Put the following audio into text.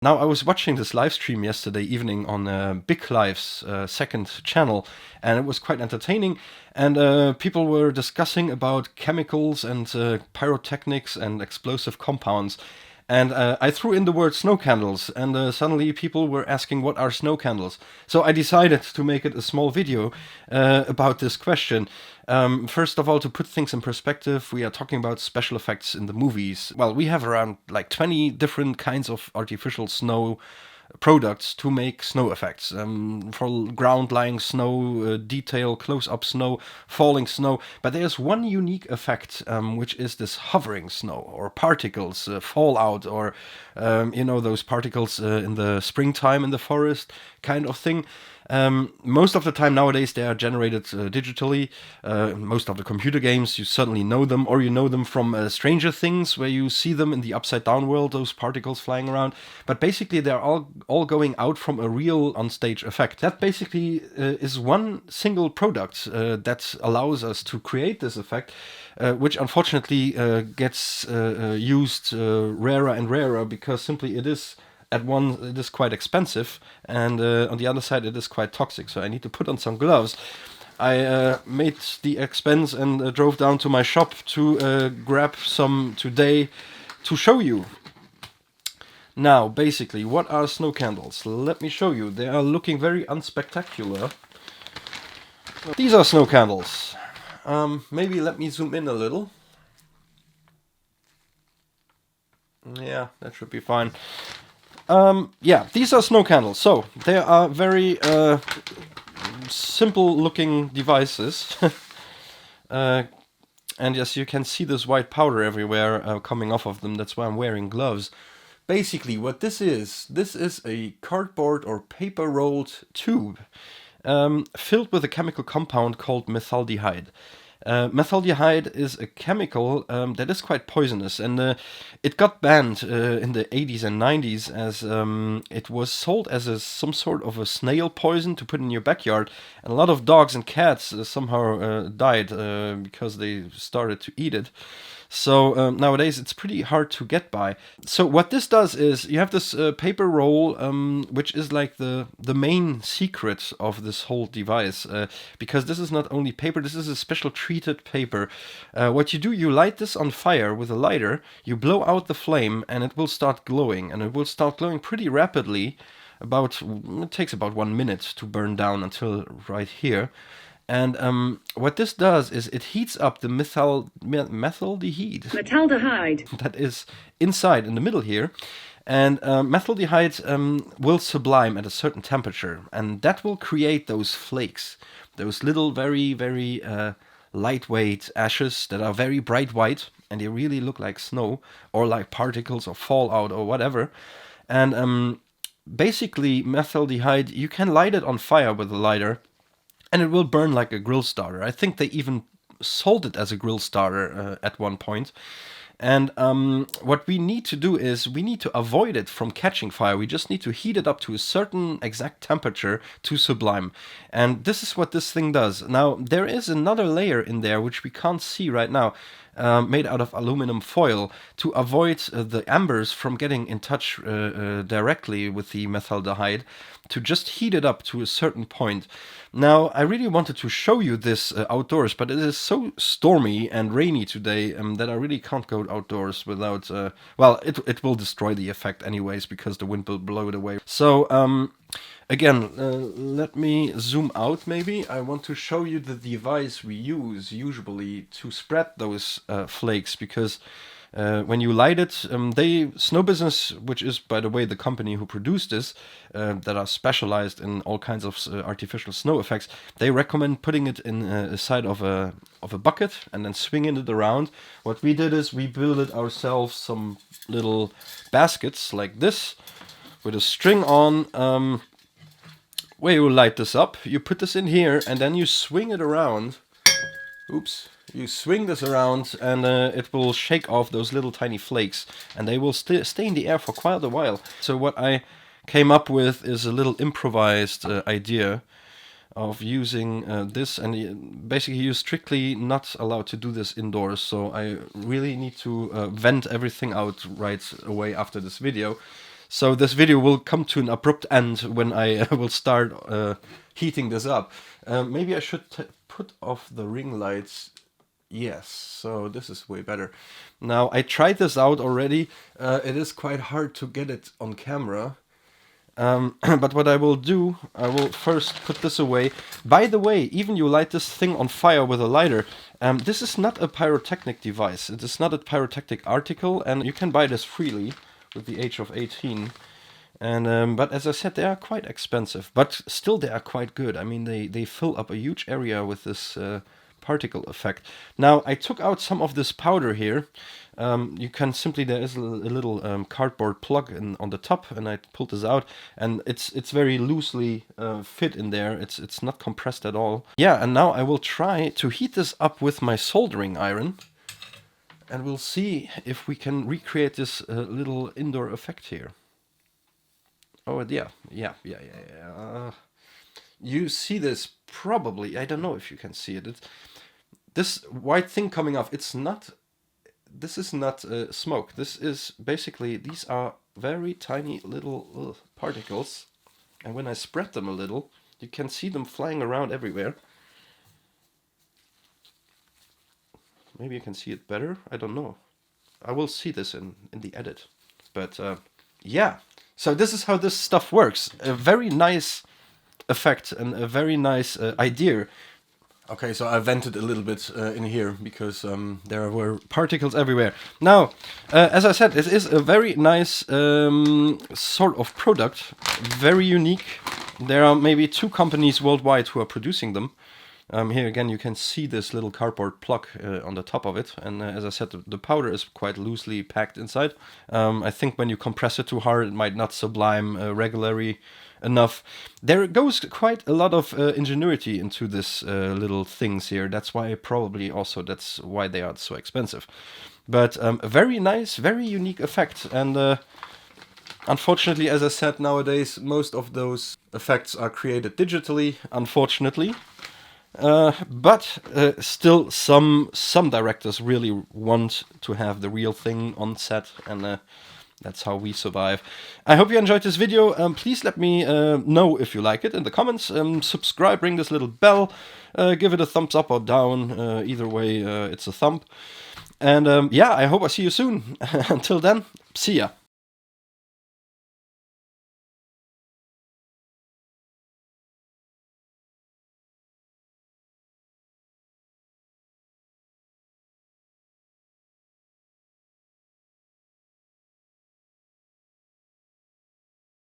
Now, I was watching this live stream yesterday evening on Big Live's second channel, and it was quite entertaining. And people were discussing about chemicals and pyrotechnics and explosive compounds. And I threw in the word snow candles, and suddenly people were asking what are snow candles. So I decided to make it a small video about this question. First of all, to put things in perspective, we are talking about special effects in the movies. Well, we have around like 20 different kinds of artificial snow products to make snow effects. For ground lying snow, detail, close up snow, falling snow. But there's one unique effect, which is this hovering snow or particles, fallout, or those particles in the springtime in the forest kind of thing. Most of the time nowadays they are generated digitally. Most of the computer games, you certainly know them, or you know them from Stranger Things, where you see them in the upside down world, those particles flying around. But basically they're all going out from a real on-stage effect. That basically is one single product that allows us to create this effect, which unfortunately gets used rarer and rarer, because simply it is quite expensive, and on the other side it is quite toxic. So I need to put on some gloves. I made the expense and drove down to my shop to grab some today to show you. Now, basically, what are snow candles? Let me show you. They are looking very unspectacular. These are snow candles. Maybe let me zoom in a little. Yeah, that should be fine. Yeah, these are snow candles. So they are very simple looking devices. And yes, you can see this white powder everywhere coming off of them. That's why I'm wearing gloves. Basically, what this is a cardboard or paper rolled tube filled with a chemical compound called methaldehyde. Methaldehyde is a chemical that is quite poisonous, and it got banned in the 80s and 90s as it was sold as some sort of a snail poison to put in your backyard, and a lot of dogs and cats somehow died because they started to eat it. So nowadays it's pretty hard to get by. So what this does is you have this paper roll, which is like the main secret of this whole device, because this is not only paper, this is a special treated paper. What you do, you light this on fire with a lighter, you blow out the flame, and it will start glowing, and it will start glowing pretty rapidly. It takes about 1 minute to burn down until right here. And what this does is it heats up the methaldehyde that is inside in the middle here. And methaldehyde will sublime at a certain temperature, and that will create those flakes, those little very, very lightweight ashes that are very bright white, and they really look like snow or like particles or fallout or whatever. And basically, methaldehyde, you can light it on fire with a lighter, and it will burn like a grill starter. I think they even sold it as a grill starter at one point. And what we need to do is we need to avoid it from catching fire. We just need to heat it up to a certain exact temperature to sublime. And this is what this thing does. Now, there is another layer in there which we can't see right now, made out of aluminum foil to avoid the embers from getting in touch directly with the methaldehyde, to just heat it up to a certain point. Now, I really wanted to show you this outdoors, but it is so stormy and rainy today that I really can't go outdoors without... it will destroy the effect anyways, because the wind will blow it away. So, again, let me zoom out maybe. I want to show you the device we use usually to spread those flakes, because when you light it, Snow Business, which is, by the way, the company who produced this, that are specialized in all kinds of artificial snow effects, they recommend putting it in a side of a bucket and then swinging it around. What we did is we built it ourselves some little baskets like this with a string on, where you light this up. You put this in here and then you swing it around. Oops. You swing this around and it will shake off those little tiny flakes, and they will stay in the air for quite a while. So what I came up with is a little improvised idea of using this, and basically you're strictly not allowed to do this indoors, so I really need to vent everything out right away after this video. So this video will come to an abrupt end when I will start heating this up. Maybe I should put off the ring lights. Yes, so this is way better. Now, I tried this out already. It is quite hard to get it on camera. But what I will do, I will first put this away. By the way, even you light this thing on fire with a lighter, this is not a pyrotechnic device. It is not a pyrotechnic article, and you can buy this freely with the age of 18. And but as I said, they are quite expensive, but still they are quite good. I mean, they fill up a huge area with this particle effect. Now, I took out some of this powder here. You can simply, there is a little cardboard plug on the top, and I pulled this out, and it's very loosely fit in there. It's not compressed at all. Yeah, and now I will try to heat this up with my soldering iron, and we'll see if we can recreate this little indoor effect here. Oh, yeah. You see this probably. I don't know if you can see it. This white thing coming off, it's not... This is not smoke. This is basically, these are very tiny little particles. And when I spread them a little, you can see them flying around everywhere. Maybe you can see it better. I don't know. I will see this in the edit. But yeah. So this is how this stuff works. A very nice effect and a very nice idea. Okay, so I vented a little bit in here because there were particles everywhere. Now, as I said, it is a very nice sort of product, very unique. There are maybe 2 companies worldwide who are producing them. Here again, you can see this little cardboard plug on the top of it. And as I said, the powder is quite loosely packed inside. I think when you compress it too hard, it might not sublime regularly enough. There goes quite a lot of ingenuity into this little things here. That's why that's why they are so expensive. But a very nice, very unique effect. And unfortunately, as I said, nowadays, most of those effects are created digitally, unfortunately. But still some directors really want to have the real thing on set, and that's how we survive. I hope you enjoyed this video. Please let me know if you like it in the comments. Subscribe, ring this little bell, give it a thumbs up or down. Either way, it's a thumb. And yeah, I hope I see you soon. Until then, see ya.